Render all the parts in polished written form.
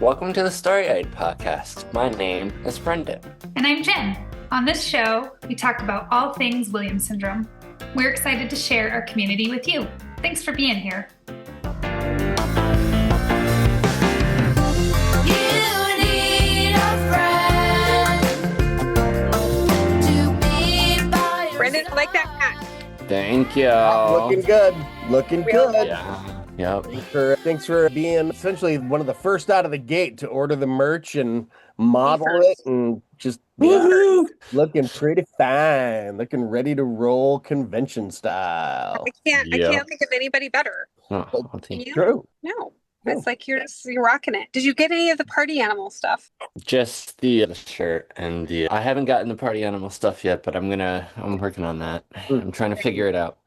Welcome to the Story Eyed Podcast. My name is Brendan. And I'm Jen. On this show, we talk about all things Williams syndrome. We're excited to share our community with you. Thanks for being here. Brendan, I like that hat. Thank you. Looking good. Looking Real good. Yeah. Yep. Thanks for being essentially one of the first out of the gate to order the merch and model it and just looking pretty fine, looking ready to roll convention style. I can't think of anybody better. Oh, I'll take You? True. No. It's like you're rocking it. Did you get any of the party animal stuff? just the shirt and I haven't gotten the party animal stuff yet, but I'm working on that. I'm trying to figure it out.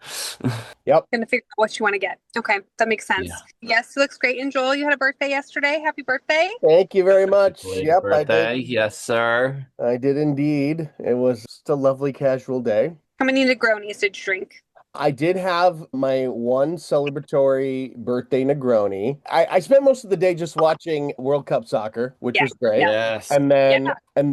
Gonna figure out what you want to get. Okay, that makes sense. Yeah. Yes, it looks great. And Joel, you had a birthday yesterday. Happy birthday. Thank you very much. Happy Yep, birthday. I did. Yes, sir. I did indeed. It was just a lovely casual day. How many Negronis did you drink? I did have my one celebratory birthday Negroni. I spent most of the day just watching World Cup soccer, which Yeah, was great. Yes. And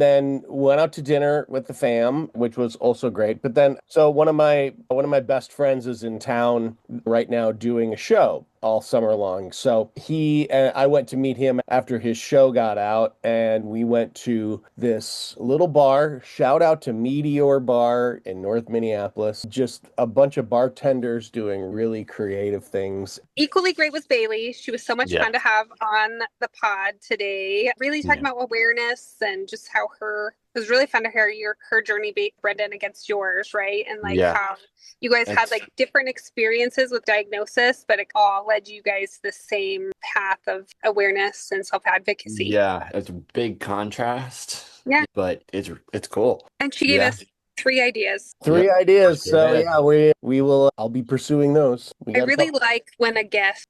then went out to dinner with the fam, which was also great. But then so one of my best friends is in town right now doing a show all summer long. So I went to meet him after his show got out, and we went to this little bar. Shout out to Meteor Bar in North Minneapolis. Just a bunch of bartenders doing really creative things. Equally great was Bailey. She was so much Yeah. fun to have on the pod today. Really talking Yeah. about awareness and just how it was really fun to hear her journey, Brendan, against yours, right? And like how you guys had like different experiences with diagnosis, but it all led you guys to the same path of awareness and self-advocacy. Yeah, it's a big contrast. Yeah. But it's cool. And she gave us 3 ideas. Three Yep. ideas. Sure So did. yeah, we will. I'll be pursuing those. I really like when a guest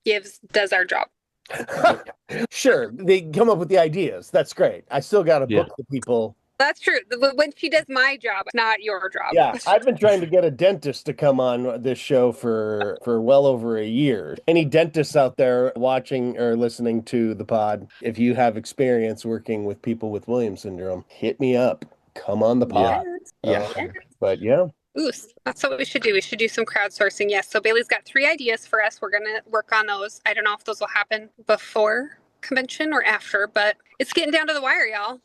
does our job. Sure, they come up with the ideas. That's great. I still got to book the people. That's true. When she does my job, it's not your job. Yeah, I've been trying to get a dentist to come on this show for well over a year. Any dentists out there watching or listening to the pod, if you have experience working with people with Williams syndrome, hit me up. Come on the pod. Yeah. But yeah. Ooh, that's what we should do. We should do some crowdsourcing. Yes. So Bailey's got 3 ideas for us. We're going to work on those. I don't know if those will happen before convention or after, but it's getting down to the wire, y'all.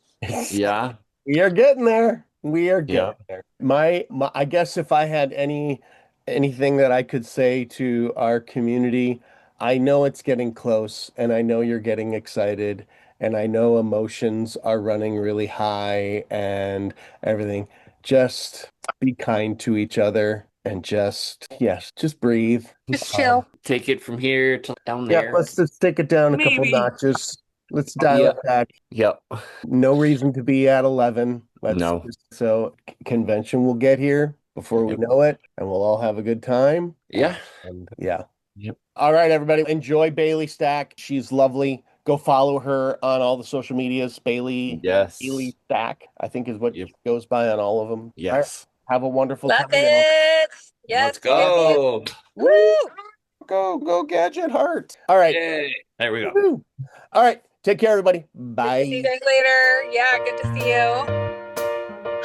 Yeah. We are getting there. We are getting there. My I guess if I had anything that I could say to our community, I know it's getting close and I know you're getting excited and I know emotions are running really high and everything. Just be kind to each other and just breathe. Just chill. Take it from here to down Yeah, there. let's just take it down a couple Maybe. notches. Let's dial it back. Yep. No reason to be at 11. No. So convention will get here before we know it, and we'll all have a good time. Yeah. And yeah. Yep. All right, everybody. Enjoy Bailey Stack. She's lovely. Go follow her on all the social medias. Bailey Stack, I think is what goes by on all of them. Yes. All right, have a wonderful Love time. it. Yes. Let's go. Woo! Go Gadget Heart. All right. Yay. There we go. Woo. All right. Take care, everybody. Bye. See you guys later. Yeah, good to see you.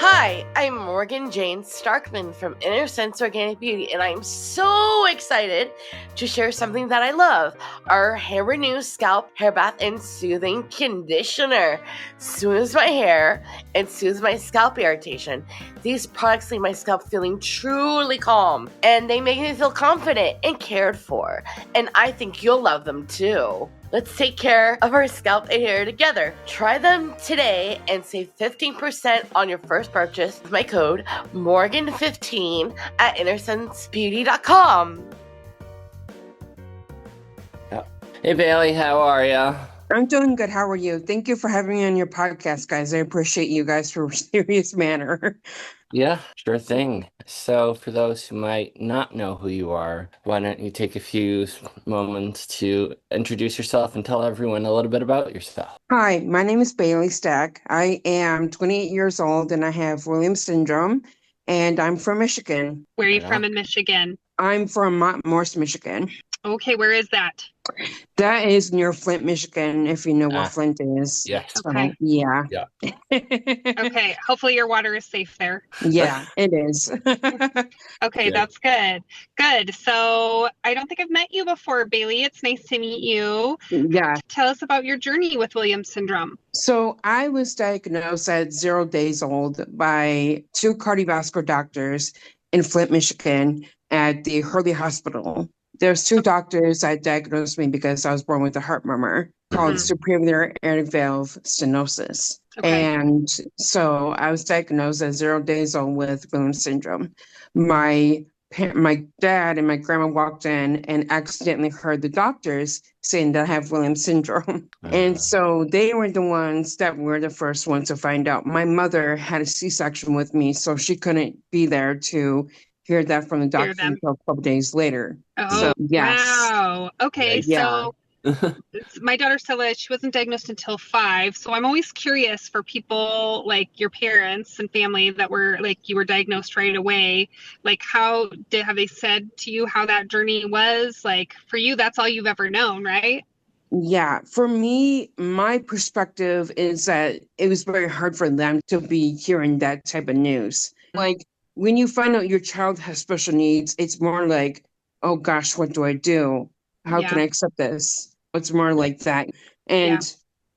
Hi, I'm Morgan Jane Starkman from Inner Sense Organic Beauty, and I'm so excited to share something that I love, our Hair Renew Scalp Hair Bath and Soothing Conditioner. Soothes my hair and soothes my scalp irritation. These products leave my scalp feeling truly calm, and they make me feel confident and cared for, and I think you'll love them too. Let's take care of our scalp and hair together. Try them today and save 15% on your first purchase with my code Morgan15 at InnerSenseBeauty.com. Hey Bailey, how are ya? I'm doing good. How are you? Thank you for having me on your podcast, guys. I appreciate you guys for a serious manner. Yeah, sure thing. So for those who might not know who you are, why don't you take a few moments to introduce yourself and tell everyone a little bit about yourself? Hi, my name is Bailey Stack. I am 28 years old and I have Williams syndrome, and I'm from Michigan. Where are you Yeah. from in Michigan? I'm from Morse, Michigan. Okay, where is that? That is near Flint, Michigan, if you know where Ah, Flint is. yes. So, Okay. yeah. Yeah. Okay. Hopefully your water is safe there. Yeah, it is. Okay, Good. that's good. Good. So I don't think I've met you before, Bailey. It's nice to meet you. Yeah. Tell us about your journey with Williams syndrome. So I was diagnosed at 0 days old by two cardiovascular doctors in Flint, Michigan at the Hurley Hospital. There's two doctors that diagnosed me because I was born with a heart murmur called Mhm. superior aortic valve stenosis. Okay. And so I was diagnosed at 0 days old with Williams syndrome. My dad and my grandma walked in and accidentally heard the doctors saying that I have Williams syndrome. And so they were the ones that were the first ones to find out. My mother had a C-section with me, so she couldn't be there to hear that from the Hear doctor them. until a couple days later. Oh, So yes. wow. Okay, Yeah. so my daughter Stella, she wasn't diagnosed until 5. So I'm always curious for people like your parents and family that were like you were diagnosed right away. Like have they said to you how that journey was? Like for you, that's all you've ever known, right? Yeah, for me, my perspective is that it was very hard for them to be hearing that type of news. Like when you find out your child has special needs, it's more like, oh gosh, what do I do? How can Yeah. I accept this? It's more like that. And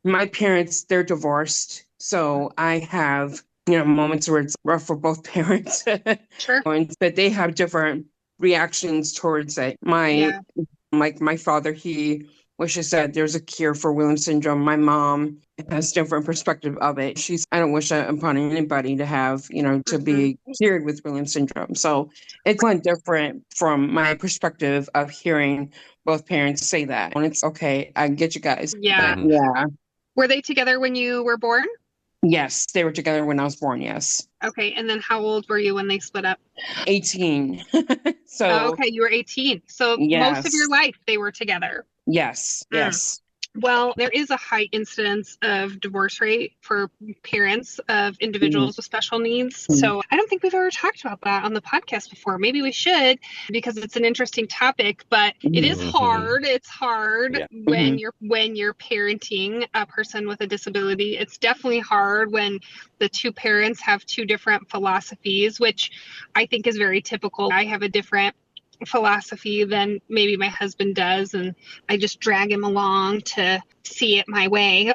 my parents, they're divorced. So I have, moments where it's rough for both parents. Sure. But they have different reactions towards it. My father, he wishes that there's a cure for Williams syndrome. My mom has different perspective of it. I don't wish that upon anybody to have, to be cured with Williams syndrome. So it's one different from my perspective of hearing both parents say that. And it's okay, I get you guys. Yeah. But yeah. Were they together when you were born? Yes, they were together when I was born, yes. Okay, and then how old were you when they split up? 18. So Oh, okay, you were 18. So most of yes. your life they were together. Yes, yes. Well, there is a high incidence of divorce rate for parents of individuals with special needs. So I don't think we've ever talked about that on the podcast before. Maybe we should because it's an interesting topic, but it is hard. It's hard when you're parenting a person with a disability. It's definitely hard when the two parents have two different philosophies, which I think is very typical. I have a different philosophy than maybe my husband does, and I just drag him along to see it my way.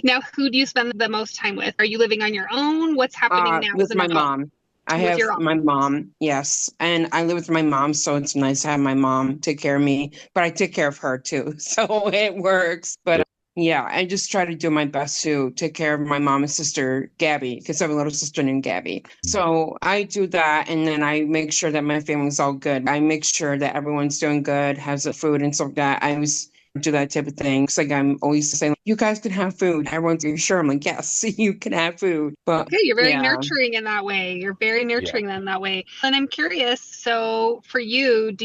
Now, who do you spend the most time with? Are you living on your own? What's happening now? With my mom. I have my mom, yes. And I live with my mom, so it's nice to have my mom take care of me, but I take care of her too. So it works. But yeah, I just try to do my best to take care of my mom and sister, Gabby, because I have a little sister named Gabby. So I do that, and then I make sure that my family's all good. I make sure that everyone's doing good, has the food and stuff like that. I always do that type of thing. It's like I'm always saying, you guys can have food. Everyone's sure. I'm like, yes, you can have food. But okay, you're very nurturing in that way. You're very nurturing in that way. And I'm curious, so for you,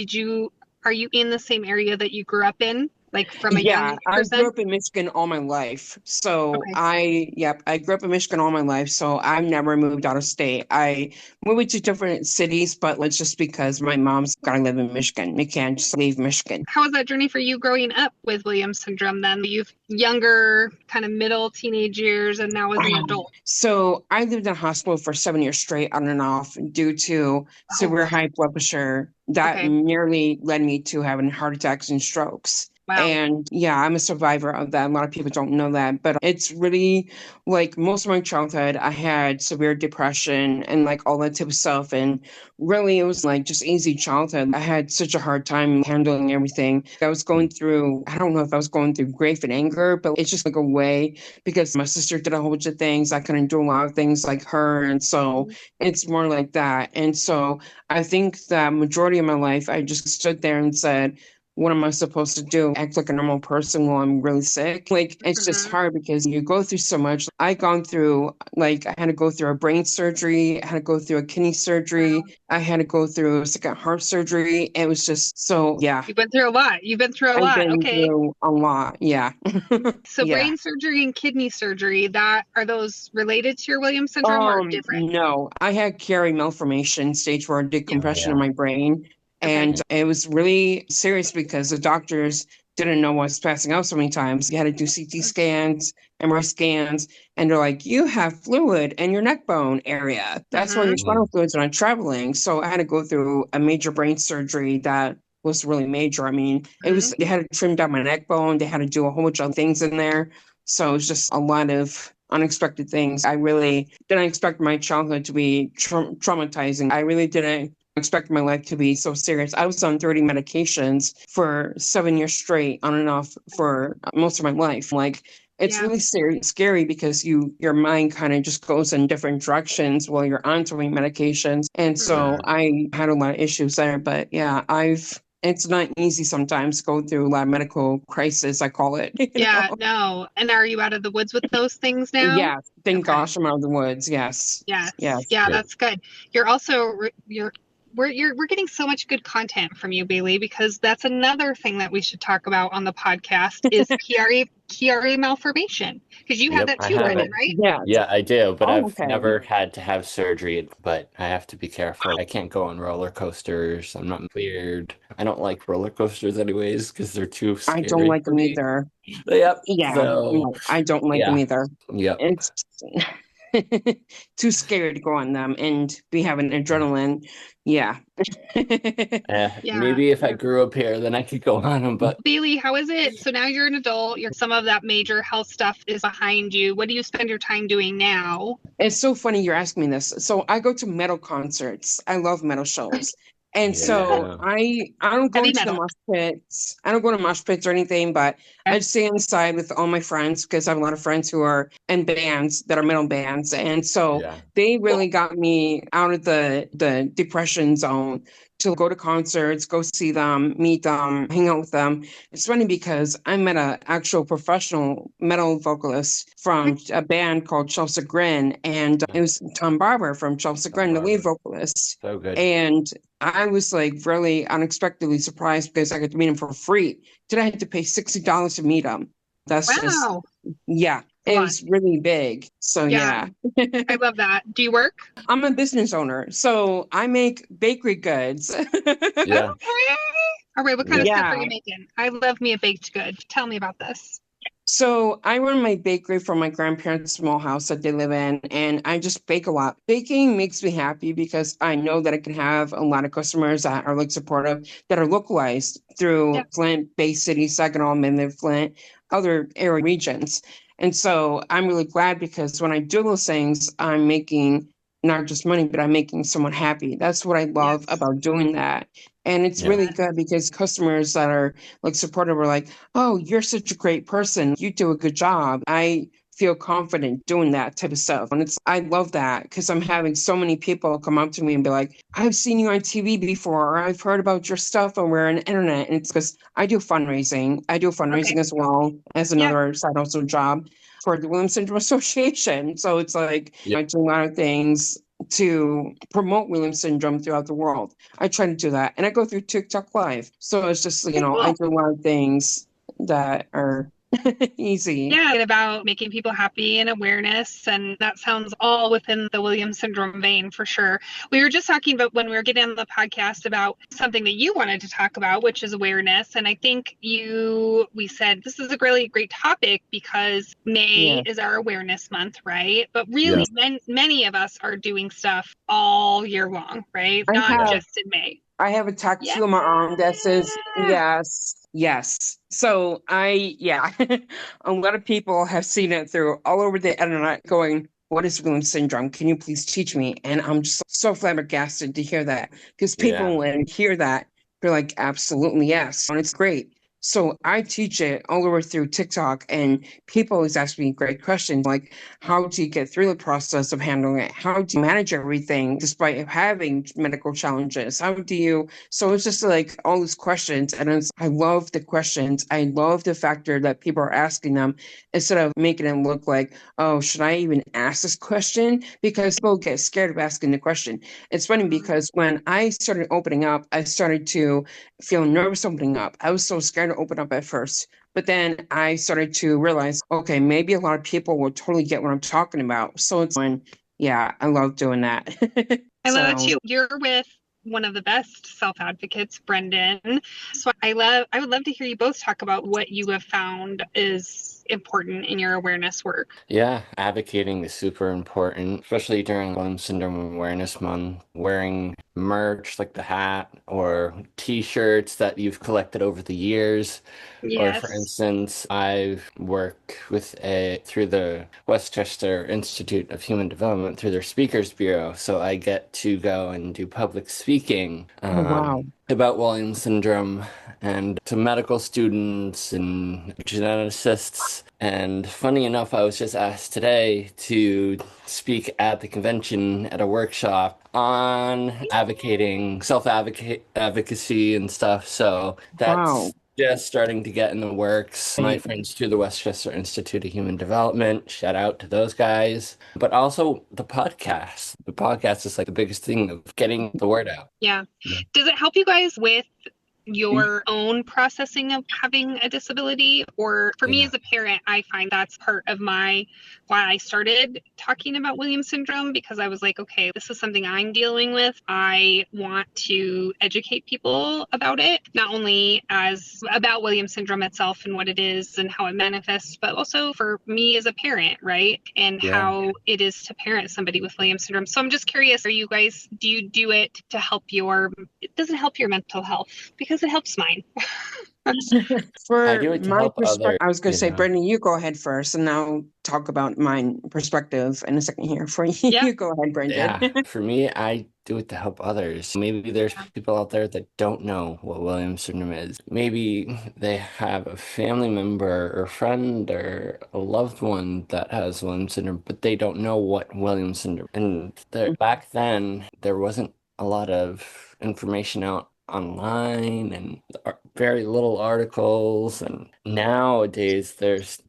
are you in the same area that you grew up in? Like from a young person? I grew up in Michigan all my life. So I grew up in Michigan all my life. So I've never moved out of state. I moved to different cities, but it's just because my mom's got to live in Michigan. We can't just leave Michigan. How was that journey for you growing up with Williams syndrome then? You've younger, kind of middle teenage years, and now as an adult. So I lived in a hospital for 7 years straight on and off due to severe high blood pressure that nearly led me to having heart attacks and strokes. Wow. And yeah, I'm a survivor of that. A lot of people don't know that, but it's really like most of my childhood, I had severe depression and like all that type of stuff. And really, it was like just easy childhood. I had such a hard time handling everything. I was going through, I don't know if I was going through grief and anger, but it's just like a way because my sister did a whole bunch of things. I couldn't do a lot of things like her. And so it's more like that. And so I think that majority of my life, I just stood there and said, what am I supposed to do? Act like a normal person while I'm really sick? Like, it's just hard because you go through so much. I had to go through a brain surgery. I had to go through a kidney surgery. I had to go through a second heart surgery. It was just so, yeah. You've been through a lot. I've been through a lot, yeah. So brain surgery and kidney surgery, are those related to your Williams syndrome or different? No, I had Chiari malformation, stage 4 decompression of my brain. And it was really serious because the doctors didn't know I was passing out so many times. You had to do CT scans, MRI scans, and they're like, you have fluid in your neck bone area. That's why your spinal fluid's not traveling. So I had to go through a major brain surgery that was really major. I mean, they had to trim down my neck bone. They had to do a whole bunch of things in there. So it was just a lot of unexpected things. I really didn't expect my childhood to be traumatizing. I really didn't expect my life to be so serious. I was on 30 medications for 7 years straight, on and off for most of my life. Like, it's really scary because your mind kind of just goes in different directions while you're on so many medications. And so I had a lot of issues there. But yeah, it's not easy sometimes to go through a lot of medical crisis, I call it. No. And are you out of the woods with those things now? Yeah, thank gosh I'm out of the woods. Yes. Yeah, that's good. You're also we're getting so much good content from you, Bailey, because that's another thing that we should talk about on the podcast is Chiari malformation, because you have that too, Brendan, right? Yeah, I do, but I've never had to have surgery, but I have to be careful. I can't go on roller coasters. I'm not cleared. I don't like roller coasters anyways because they're too scary. I don't like them either. Yep. Yeah, no, I don't like them either. Yep. It's too scared to go on them and be having adrenaline. Yeah. Maybe if I grew up here, then I could go on them. But Bailey, how is it? So now you're an adult. Some of that major health stuff is behind you. What do you spend your time doing now? It's so funny you're asking me this. So I go to metal concerts. I love metal shows. And so I don't go to the mosh pits. I don't go to mosh pits or anything, but I just stay inside with all my friends because I have a lot of friends who are in bands that are metal bands. And so they really got me out of the depression zone to go to concerts, go see them, meet them, hang out with them. It's funny because I met an actual professional metal vocalist from a band called Chelsea Grin, and it was Tom Barber from Chelsea Grin, the lead vocalist. So good. And I was like really unexpectedly surprised because I got to meet him for free. Then I had to pay $60 to meet him. That's just, it was really big. So yeah. I love that. Do you work? I'm a business owner, so I make bakery goods. Yeah. All right, what kind of stuff are you making? I love me a baked good. Tell me about this. So I run my bakery from my grandparents' small house that they live in, and I just bake a lot. Baking makes me happy because I know that I can have a lot of customers that are like supportive, that are localized through Flint, Bay City, Saginaw, Midland, Flint, other area regions. And so I'm really glad because when I do those things, I'm making not just money, but I'm making someone happy. That's what I love about doing that. And it's really good because customers that are like supportive are like, oh, you're such a great person. You do a good job. I feel confident doing that type of stuff. And I love that because I'm having so many people come up to me and be like, I've seen you on TV before, or I've heard about your stuff and we're on the internet. And it's because I do fundraising. I do fundraising as well as another side hustle job for the Williams Syndrome Association. So it's like I do a lot of things to promote Williams syndrome throughout the world. I try to do that. And I go through TikTok Live. So it's just, I do a lot of things that are easy. Yeah, about making people happy and awareness. And that sounds all within the Williams syndrome vein for sure. We were just talking about when we were getting on the podcast about something that you wanted to talk about, which is awareness. And I think we said this is a really great topic because May is our awareness month, right? But really, many of us are doing stuff all year long, right? Not just in May. I have a tattoo on my arm that says yes. So a lot of people have seen it through all over the internet going, what is Williams syndrome? Can you please teach me? And I'm just so flabbergasted to hear that because people when hear that, they're like, absolutely yes. And it's great. So I teach it all over through TikTok, and people always ask me great questions like, how do you get through the process of handling it? How do you manage everything despite having medical challenges? So it's just like all these questions. And I love the questions. I love the factor that people are asking them instead of making it look like, oh, should I even ask this question? Because people get scared of asking the question. It's funny because when I started opening up, I started to feel nervous opening up. I was so scared to open up at first. But then I started to realize, okay, maybe a lot of people will totally get what I'm talking about. So it's I love doing that. I love it too. You're with one of the best self-advocates, Brendan. So I would love to hear you both talk about what you have found is important in your awareness work. Yeah, advocating is super important, especially during Williams Syndrome Awareness Month. Wearing merch like the hat or t-shirts that you've collected over the years. Or for Yes. instance, I work through the Westchester Institute of Human Development through their Speakers Bureau. So I get to go and do public speaking Oh, wow. about Williams syndrome and to medical students and geneticists. And funny enough, I was just asked today to speak at the convention at a workshop on self-advocacy and stuff. So that's Wow. just starting to get in the works. My friends through the Westchester Institute of Human Development, shout out to those guys. But also the podcast. The podcast is like the biggest thing of getting the word out. Yeah. Does it help you guys with your own processing of having a disability? Or for me as a parent, I find that's part of why I started talking about Williams syndrome, because I was like, okay, this is something I'm dealing with. I want to educate people about it, not only about Williams syndrome itself and what it is and how it manifests, but also for me as a parent, right? And how it is to parent somebody with Williams syndrome. So I'm just curious, do you do it to help it doesn't help your mental health? Because it helps mine. For I do it to my help perspective, others, I was going to say, know. Brittany, you go ahead first, and I'll talk about my perspective in a second here. For you, Yeah. you go ahead, Brendan. Yeah, for me, I do it to help others. Maybe there's people out there that don't know what Williams syndrome is. Maybe they have a family member or friend or a loved one that has Williams syndrome, but they don't know what Williams syndrome. And back then, there wasn't a lot of information out online and very little articles, and nowadays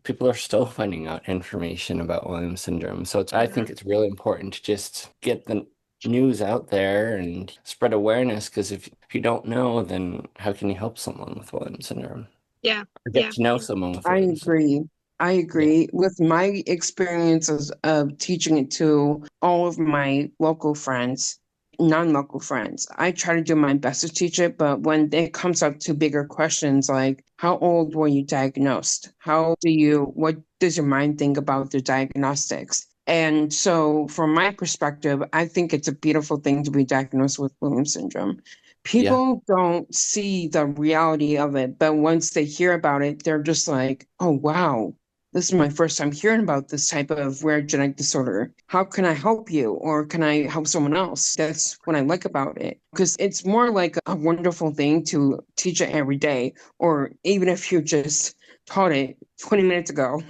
people are still finding out information about Williams syndrome. So I think it's really important to just get the news out there and spread awareness, because if you don't know, then how can you help someone with Williams syndrome? Yeah. Or get to know someone with I Williams syndrome. agree. With my experiences of teaching it to all of my local friends, non-local friends, I try to do my best to teach it, but when it comes up to bigger questions like how old were you diagnosed? What does your mind think about the diagnostics? And so from my perspective, I think it's a beautiful thing to be diagnosed with Williams syndrome. People don't see the reality of it, but once they hear about it, they're just like, oh, wow, this is my first time hearing about this type of rare genetic disorder. How can I help you? Or can I help someone else? That's what I like about it, because it's more like a wonderful thing to teach it every day, or even if you just taught it 20 minutes ago,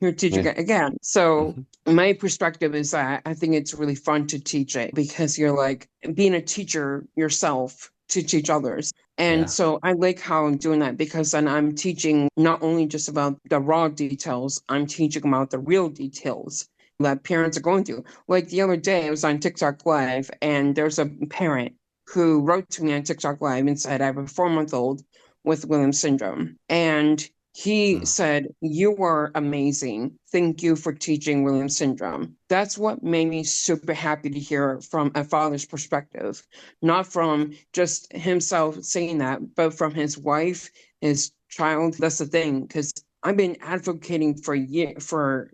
you're teaching it again. So my perspective is that I think it's really fun to teach it, because you're like being a teacher yourself to teach others. And so I like how I'm doing that, because then I'm teaching not only just about the raw details, I'm teaching about the real details that parents are going through. Like the other day, I was on TikTok Live, and there's a parent who wrote to me on TikTok Live and said, I have a 4-month-old with Williams syndrome. And he said, you were amazing. Thank you for teaching Williams syndrome. That's what made me super happy to hear from a father's perspective, not from just himself saying that, but from his wife, his child. That's the thing, because I've been advocating for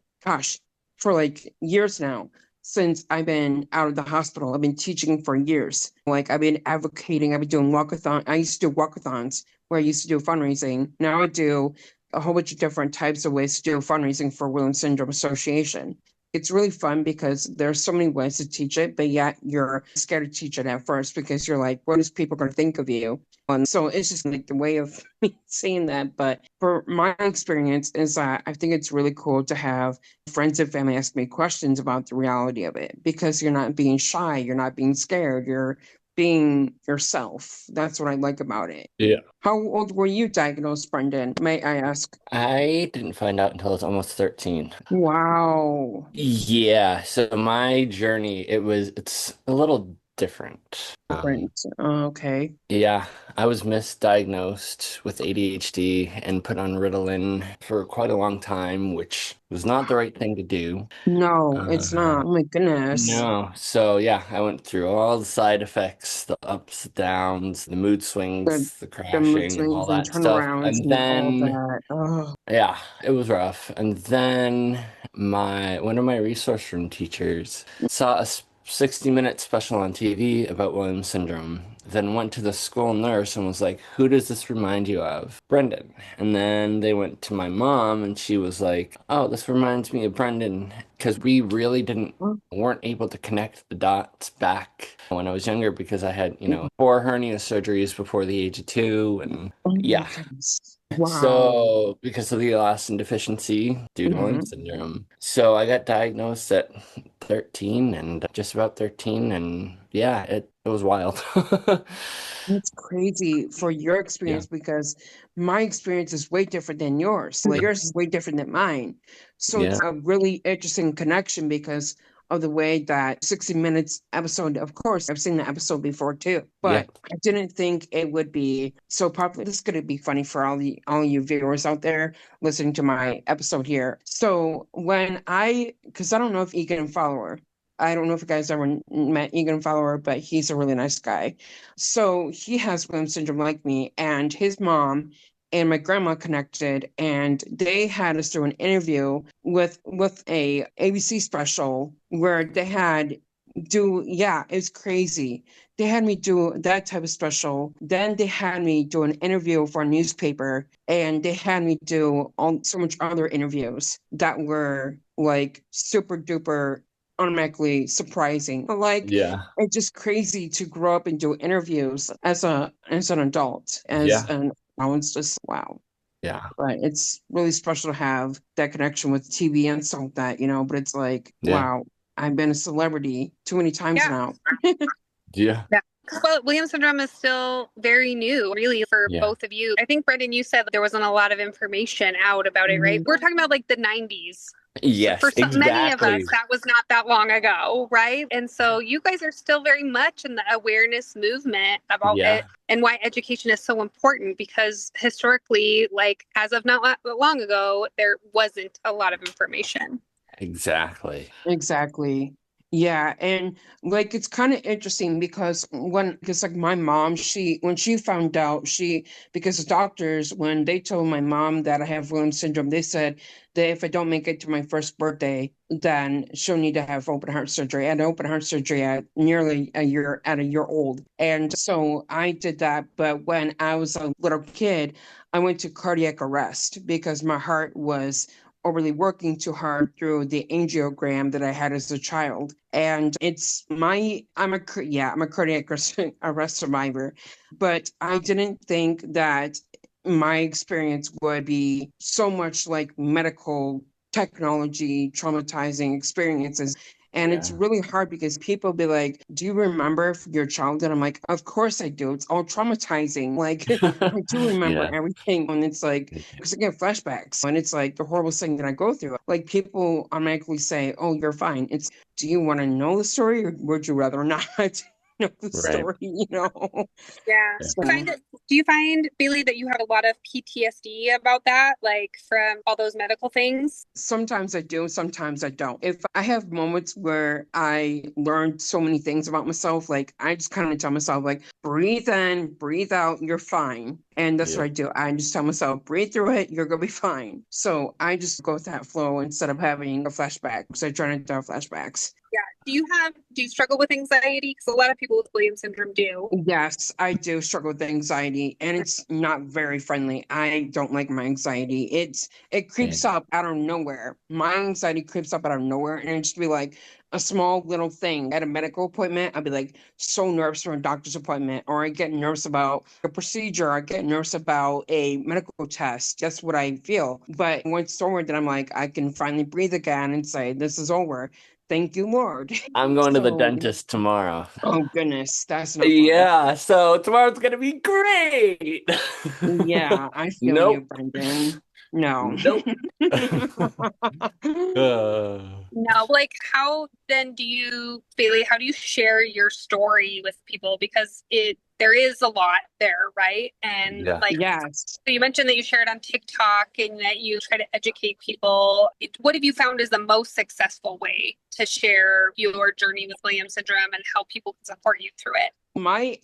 like years now. Since I've been out of the hospital, I've been teaching for years. Like I've been advocating, I've been doing walkathons. I used to do walkathons where I used to do fundraising. Now I do a whole bunch of different types of ways to do fundraising for Williams Syndrome Association. It's really fun because there's so many ways to teach it, but yet you're scared to teach it at first because you're like, what is people going to think of you? And so it's just like the way of me saying that. But for my experience is that I think it's really cool to have friends and family ask me questions about the reality of it, because you're not being shy, you're not being scared, you're being yourself. That's what I like about it. Yeah. How old were you diagnosed, Brendan? May I ask? I didn't find out until I was almost 13. Wow. Yeah, so my journey, it's a little different. Different. Okay. Yeah, I was misdiagnosed with ADHD and put on Ritalin for quite a long time, which was not the right thing to do. No, it's Uh, not. Oh my goodness. no. So yeah, I went through all the side effects, the ups, downs, the mood The swings, the the mood crashing, all swings and that stuff. turnarounds And and all then that. Oh, yeah, it was rough. And then my one of my resource room teachers saw a 60-minute special on TV about Williams syndrome, then went to the school nurse and was like, "Who does this remind you of?" Brendan. And then they went to my mom and she was like, "Oh, this reminds me of Brendan." Because we really didn't weren't able to connect the dots back when I was younger because I had, 4 hernia surgeries before the age of 2 and oh my yeah. goodness. Wow. So, because of the elastin deficiency due to Hmm. Williams syndrome. So, I got diagnosed at 13 and just about 13. And yeah, it was wild. It's crazy for your Yeah. experience because my experience is way different than yours. Like yours is way different than mine. So Yeah. it's a really interesting connection because of the way that 60 Minutes episode, of course, I've seen the episode before too, Yeah. but I didn't think it would be so popular. This is gonna be funny for all you viewers out there listening to my episode here. So because I don't know if Egan Follower, I don't know if you guys ever met Egan Follower, but he's a really nice guy. So he has Williams syndrome like me, and his mom and my grandma connected, and they had us do an interview with a ABC special where they had it's crazy. They had me do that type of special. Then they had me do an interview for a newspaper, and they had me do so much other interviews that were like super duper automatically surprising. Like Yeah. it's just crazy to grow up and do interviews as an adult. Yeah. It's just wow. Yeah. But it's really special to have that connection with TV and stuff like that, but it's like, Yeah. wow, I've been a celebrity too many times Yeah. now. Yeah. Yeah. Well, Williams syndrome is still very new, really, for Yeah. both of you. I think, Brendan, you said that there wasn't a lot of information out about it, right? We're talking about like the 90s. Yes, For so many of us, exactly. that was not that long ago, right? And so you guys are still very much in the awareness movement about Yeah. it and why education is so important because historically, like as of not long ago, there wasn't a lot of information. Exactly. Exactly. Yeah, and like it's kind of interesting because like my mom, when she found out, because the doctors, when they told my mom that I have Williams syndrome, they said that if I don't make it to my first birthday, then she'll need to have open heart surgery. I had open heart surgery at nearly a year old. And so I did that, but when I was a little kid, I went to cardiac arrest because my heart was overly working too hard through the angiogram that I had as a child. And I'm a cardiac arrest survivor, but I didn't think that my experience would be so much like medical technology traumatizing experiences. And it's Yeah. really hard because people be like, "Do you remember your childhood?" I'm like, "Of course I do. It's all traumatizing." Like, I do remember Yeah. everything. And it's like, because I get flashbacks and it's like the horrible thing that I go through. Like, people automatically say, "Oh, you're fine." Do you want to know the story or would you rather not know the Right. story, Yeah. So- Do you find, Bailey, that you have a lot of PTSD about that, like from all those medical things? Sometimes I do, sometimes I don't. If I have moments where I learned so many things about myself, like I just kind of tell myself, like, breathe in, breathe out, you're fine. And that's what I do. I just tell myself, breathe through it, you're gonna be fine. So I just go with that flow instead of having a flashback. So I try not to have flashbacks. Yeah. Do you struggle with anxiety? Because a lot of people with Williams syndrome do. Yes, I do struggle with anxiety, and it's not very friendly. I don't like my anxiety. It creeps up out of nowhere. My anxiety creeps up out of nowhere, and it just be like a small little thing at a medical appointment. I'd be like so nervous for a doctor's appointment, or I get nervous about a procedure. I get nervous about a medical test. That's what I feel. But once it's over, then I'm like, I can finally breathe again and say, "This is over. Thank you, Lord." I'm going to the So- dentist tomorrow. Oh goodness, that's not fun. Yeah, so tomorrow's gonna be great. Yeah, I feel Nope. you, Brendan. No. Nope. No, like how then do you, Bailey, how do you share your story with people? Because there is a lot there, right? And Yeah. like, Yes. so you mentioned that you share it on TikTok and that you try to educate people. What have you found is the most successful way to share your journey with Williams syndrome and how people can support you through it?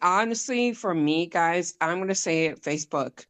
Honestly, for me, guys, I'm going to say it Facebook,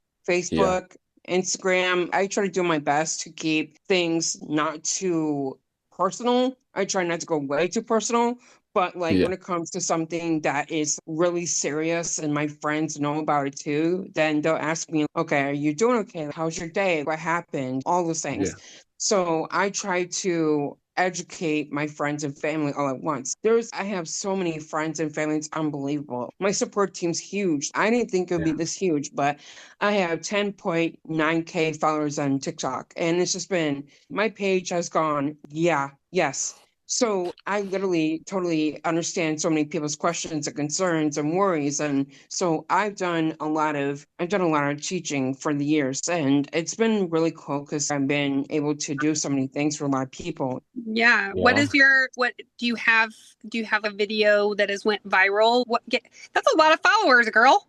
Instagram. I try to do my best to keep things not too personal. I try not to go way too personal. But like when it comes to something that is really serious and my friends know about it too, then they'll ask me, okay, are you doing okay? How's your day? What happened? All those things. So I try to educate my friends and family all at once. I have so many friends and family, it's unbelievable. My support team's huge. I didn't think it would be this huge, but I have 10.9K followers on TikTok. And it's just been, my page has gone, yes. So I literally totally understand so many people's questions and concerns and worries. And so I've done a lot of teaching for the years, and it's been really cool because I've been able to do so many things for a lot of people. Yeah. What do you have a video that has went viral? That's a lot of followers, girl.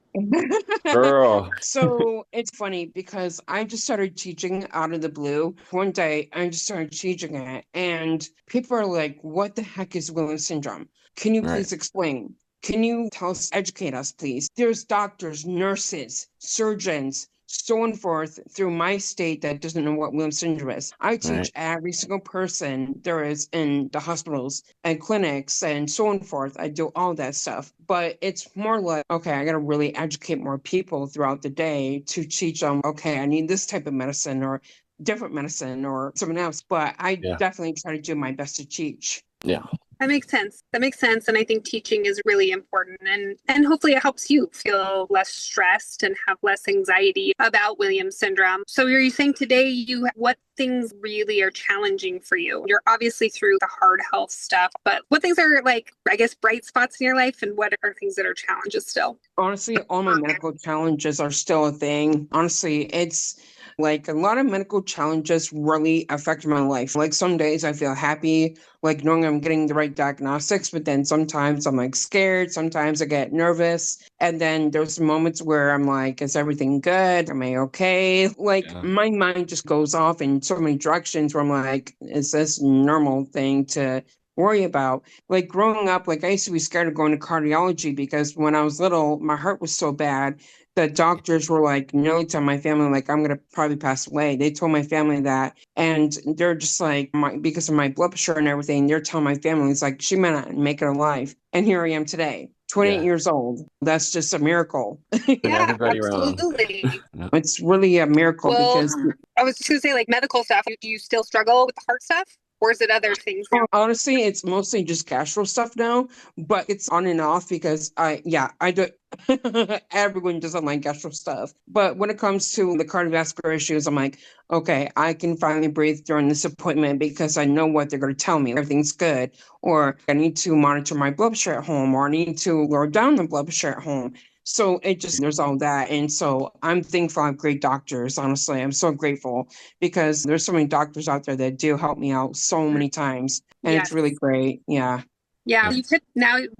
Girl. So it's funny because I just started teaching out of the blue. One day I just started teaching it and people are like, what the heck is Williams syndrome? Can you please explain? Can you educate us, please? There's doctors, nurses, surgeons, so on forth through my state that doesn't know what Williams syndrome is. I teach every single person there is in the hospitals and clinics and so on forth. I do all that stuff. But it's more like, okay, I got to really educate more people throughout the day to teach them, okay, I need this type of medicine or different medicine or something else. But I definitely try to do my best to teach. Yeah. That makes sense. And I think teaching is really important and hopefully it helps you feel less stressed and have less anxiety about Williams syndrome. So are you saying today what things really are challenging for you? You're obviously through the hard health stuff, but what things are like, I guess, bright spots in your life and what are things that are challenges still? Honestly, all my medical challenges are still a thing. Honestly, it's like a lot of medical challenges really affect my life. Like some days I feel happy, like knowing I'm getting the right diagnostics, but then sometimes I'm like scared. Sometimes I get nervous. And then there's moments where I'm like, is everything good? Am I okay? Like my mind just goes off in so many directions where I'm like, is this normal thing to worry about? Like growing up, like I used to be scared of going to cardiology because when I was little, my heart was so bad. The doctors were like nearly telling my family, like, I'm going to probably pass away. They told my family that. And they're just like, because of my blood pressure and everything, they're telling my family, it's like, she might not make it alive. And here I am today, 28 years old. That's just a miracle. Yeah, absolutely. It's really a miracle because I was just going to say, like medical stuff. Do you still struggle with the heart stuff? Or is it other things? Honestly, it's mostly just gastro stuff now, but it's on and off because I do. Everyone doesn't like gastro stuff. But when it comes to the cardiovascular issues, I'm like, okay, I can finally breathe during this appointment because I know what they're going to tell me. Everything's good. Or I need to monitor my blood pressure at home, or I need to lower down the blood pressure at home. So there's all that. And so I'm thankful I have great doctors. Honestly, I'm so grateful because there's so many doctors out there that do help me out so many times. And it's really great. Yeah. Yeah,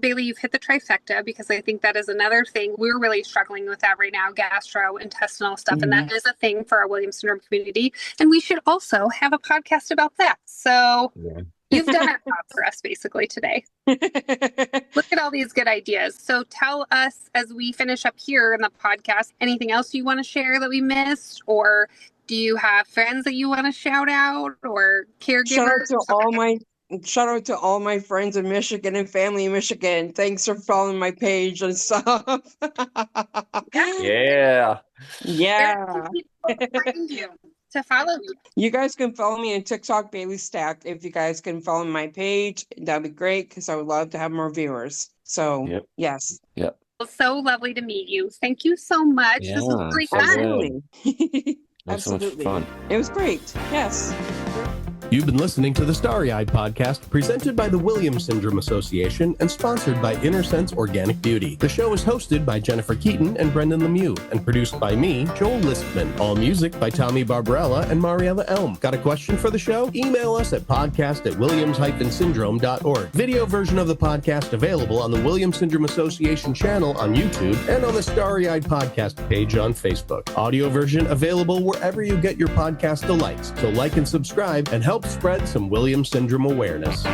Bailey, you've hit the trifecta because I think that is another thing. We're really struggling with that right now, gastrointestinal stuff. And that is a thing for our Williams syndrome community. And we should also have a podcast about that. So you've done our job for us basically today. Look at all these good ideas. So tell us as we finish up here in the podcast, anything else you want to share that we missed? Or do you have friends that you want to shout out or caregivers? Shout out to all my friends in Michigan and family in Michigan. Thanks for following my page and stuff. Yeah. Where can people find you to follow you? You guys can follow me on TikTok, Bailey Stack. If you guys can follow my page, that'd be great because I would love to have more viewers. So, yes. Yep. Well, so lovely to meet you. Thank you so much. Yeah, this was really so fun. Absolutely. That's so much fun. It was great. Yes. You've been listening to the Starry Eyed podcast presented by the Williams Syndrome Association and sponsored by InnerSense Organic Beauty. The show is hosted by Jennifer Keaton and Brendan Lemieux and produced by me, Joel Listman. All music by Tommy Barbarella and Mariella Elm. Got a question for the show? Email us at podcast@williams-syndrome.org. Video version of the podcast available on the Williams Syndrome Association channel on YouTube and on the Starry Eyed podcast page on Facebook. Audio version available wherever you get your podcast delights. So like and subscribe and help spread some Williams Syndrome awareness.